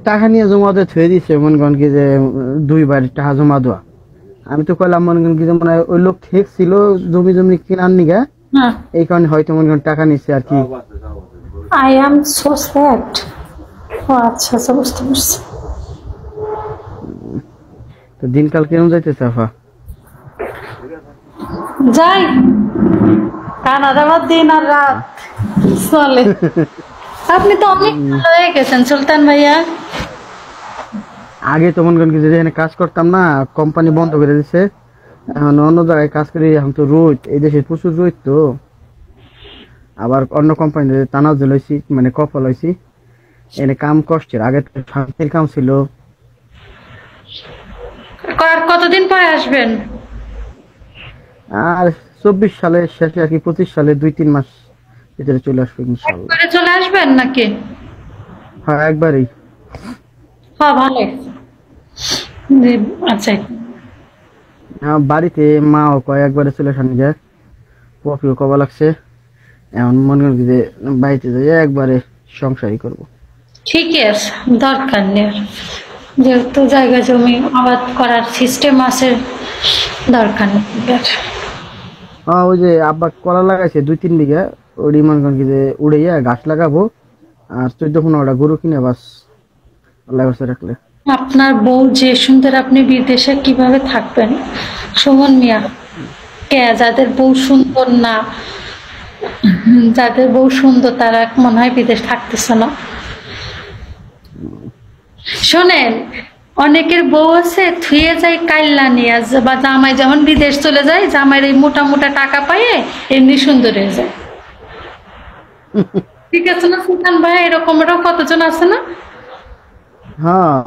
টাকা নিয়ে জমা দিয়ে থুয়ে দিচ্ছে মনে করেন কি যে 2 বার টাকা জমা দেওয়া। আমি তো কইলাম মনে করেন কি যে মানে ওই লোক ঠিক ছিল জমি জমি কিনার নিগা, হ্যাঁ। এই কারণে হয়তো মনে করেন টাকা নিচ্ছে আর কি। I am so sad. ও আচ্ছা আচ্ছা, বুঝতে পারছি। তো দিনকাল কেমন যাইতেছে আফা? যাই, কানাডা বা দিন আর রাত চলে। আপনি তো অনেক ভালো হয়ে গেছেন সুলতান ভাইয়া। আগে তো মনে করেন কি যে যেখানে কাজ করতাম না, কোম্পানি বন্ধ করে দিছে, এখন অন্য জায়গায় কাজ করি। এখন তো রোদ, এই দেশে প্রচুর রোদ, তো আবার অন্য কোম্পানিতে তানাজুল হয়েছি, মানে কপাল হয়েছি। এনে কাম কষ্টের, আগে তো শান্তির কাম ছিল। আর কতদিন পরে আসবেন? আর 24 সালের শেষে আর কি 25 সালে 2-3 মাস ভিতরে চলে আসবো ইনশাল্লাহ। একবারে চলে আসবেন নাকি? হ্যাঁ, একবারই। হ্যাঁ, ভালো। জি, আচ্ছা। বাড়িতে মাও কয় একবারে চলে আসেন যায়, পপিও কবা লাগছে। এখন মনে করি যে বাড়িতে যাই একবারে সংসারই করব। ঠিকই আছে, দরকার নেই আর। যেহেতু জায়গা জমি আবাদ করার সিস্টেম আছে, দরকার নেই আর। ওই যে আব্বা কলা লাগাইছে 2-3 বিঘা, ওই মনে করেন কি যে উড়াইয়া গাছ লাগাবো, আর 14-15টা গরু কিনে বাস আল্লাহ বাঁচিয়ে রাখলে। আপনার বউ যে সুন্দর, আপনি বিদেশে কিভাবে থাকবেন? সুমন মিয়া, কে যাদের বউ সুন্দর না, যাদের বউ সুন্দর তারা মনে হয় বিদেশ থাকতেছে না। শোনেন, অনেকের বউ আছে থুয়ে যায় কাইল্লা নিয়ে, বা জামাই যখন বিদেশ চলে যায়, জামাইয়ের এই মোটা মোটা টাকা পাইয়ে এমনি সুন্দর হয়ে যায়। ঠিক আছে না সুলতান ভাই? এরকম কতজন আছে না? হ্যাঁ,